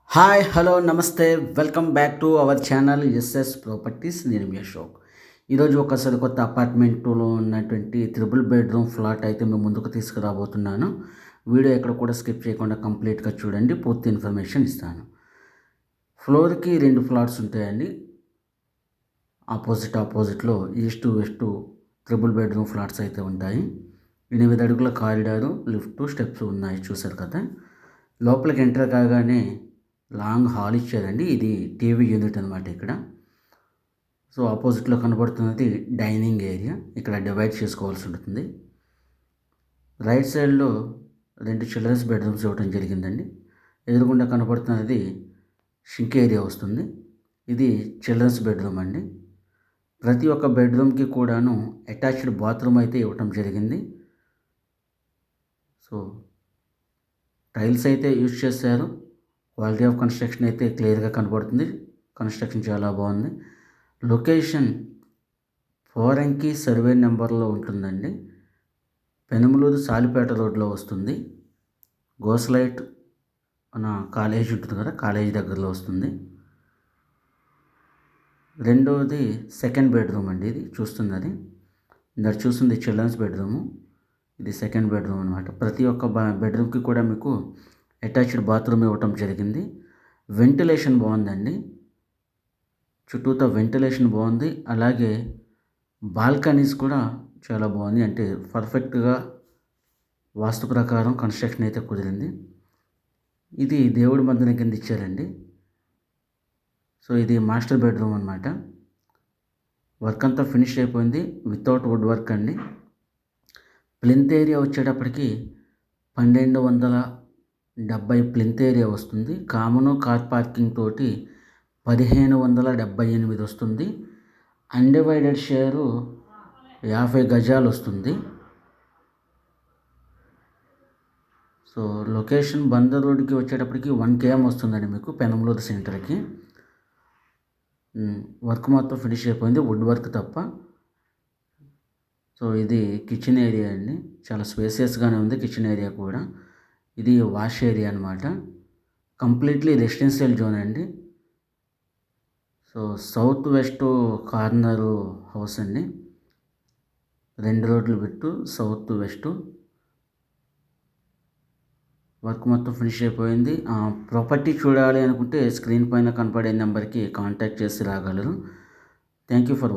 Hi hello నమస్తే welcome back to our channel SS properties. నేను మీ అశోక్. ఈరోజు ఒక సరికొత్త అపార్ట్మెంట్లో ఉన్నటువంటి త్రిబుల్ బెడ్రూమ్ ఫ్లాట్ అయితే మేము ముందుకు తీసుకురాబోతున్నాను. వీడియో ఎక్కడ కూడా స్కిప్ చేయకుండా కంప్లీట్గా చూడండి, పూర్తి ఇన్ఫర్మేషన్ ఇస్తాను. ఫ్లోర్కి 2 ఫ్లాట్స్ ఉంటాయండి. ఆపోజిట్లో east west triple bedroom flats అయితే ఉంటాయి. 8 అడుగుల కారిడారు, లిఫ్ట్, స్టెప్స్ ఉన్నాయి, చూసారు కదా. లోపలికి ఎంటర్ కాగానే లాంగ్ హాల్ ఇచ్చారండి. ఇది టీవీ యూనిట్ అనమాట ఇక్కడ. సో ఆపోజిట్లో కనబడుతున్నది డైనింగ్ ఏరియా. ఇక్కడ డివైడ్ చేసుకోవాల్సి ఉంటుంది. రైట్ సైడ్లో 2 చిల్డ్రన్స్ బెడ్రూమ్స్ ఇవ్వడం జరిగిందండి. ఎదురుగుండా కనబడుతున్నది షింక్ ఏరియా వస్తుంది. ఇది చిల్డ్రన్స్ బెడ్రూమ్ అండి. ప్రతి ఒక్క బెడ్రూమ్కి కూడాను అటాచ్డ్ బాత్రూమ్ అయితే ఇవ్వటం జరిగింది. సో టైల్స్ అయితే యూజ్ చేశారు. క్వాలిటీ ఆఫ్ కన్స్ట్రక్షన్ అయితే క్లియర్గా కనబడుతుంది. కన్స్ట్రక్షన్ చాలా బాగుంది. లొకేషన్ ఫోరంకి సర్వే నెంబర్లో ఉంటుందండి. పెనుమలూరు సాలిపేట రోడ్లో వస్తుంది. గోస్లైట్ మన కాలేజ్ ఉంటుంది కదా, కాలేజ్ దగ్గరలో వస్తుంది. రెండవది సెకండ్ బెడ్రూమ్ అండి. ఇది చూస్తున్నది, ఇందాక చూస్తుంది చిల్డ్రన్స్ బెడ్రూము. ఇది సెకండ్ బెడ్రూమ్ అనమాట. ప్రతి ఒక్క బెడ్రూమ్కి కూడా మీకు అటాచ్డ్ బాత్రూమ్ ఇవ్వటం జరిగింది. వెంటిలేషన్ బాగుందండి. చుట్టూతో వెంటిలేషన్ బాగుంది. అలాగే బాల్కనీస్ కూడా చాలా బాగుంది. అంటే పర్ఫెక్ట్గా వాస్తు ప్రకారం కన్స్ట్రక్షన్ అయితే కుదిరింది. ఇది దేవుడి మందిరం కింద ఇచ్చారండి. సో ఇది మాస్టర్ బెడ్రూమ్ అనమాట. వర్క్ అంతా ఫినిష్ అయిపోయింది, వితౌట్ వుడ్ వర్క్ అండి. ప్లింత్ ఏరియా వచ్చేటప్పటికి 1270 ప్లింత్ ఏరియా వస్తుంది. కామను కార్ పార్కింగ్ తోటి 1578 వస్తుంది. అన్డివైడెడ్ షేరు 50 గజాలు వస్తుంది. సో లొకేషన్ బందర్ రోడ్కి వచ్చేటప్పటికి 1 km వస్తుందండి మీకు పెనంలూరు సెంటర్కి. వర్క్ మొత్తం ఫినిష్ అయిపోయింది, వుడ్ వర్క్ తప్ప. సో ఇది కిచెన్ ఏరియా అండి. చాలా స్పేసియస్గానే ఉంది కిచెన్ ఏరియా కూడా. ఇది వాష్ ఏరియా అనమాట. కంప్లీట్లీ రెసిడెన్షియల్ జోన్ అండి. So south west corner house అండి. 2 రోడ్లు పెట్టు సౌత్ వెస్ట్. వర్క్ మొత్తం ఫినిష్ అయిపోయింది. ప్రాపర్టీ చూడాలి అనుకుంటే స్క్రీన్ పైన కనపడే నెంబర్కి కాంటాక్ట్ చేసి రాగలరు. Thank you for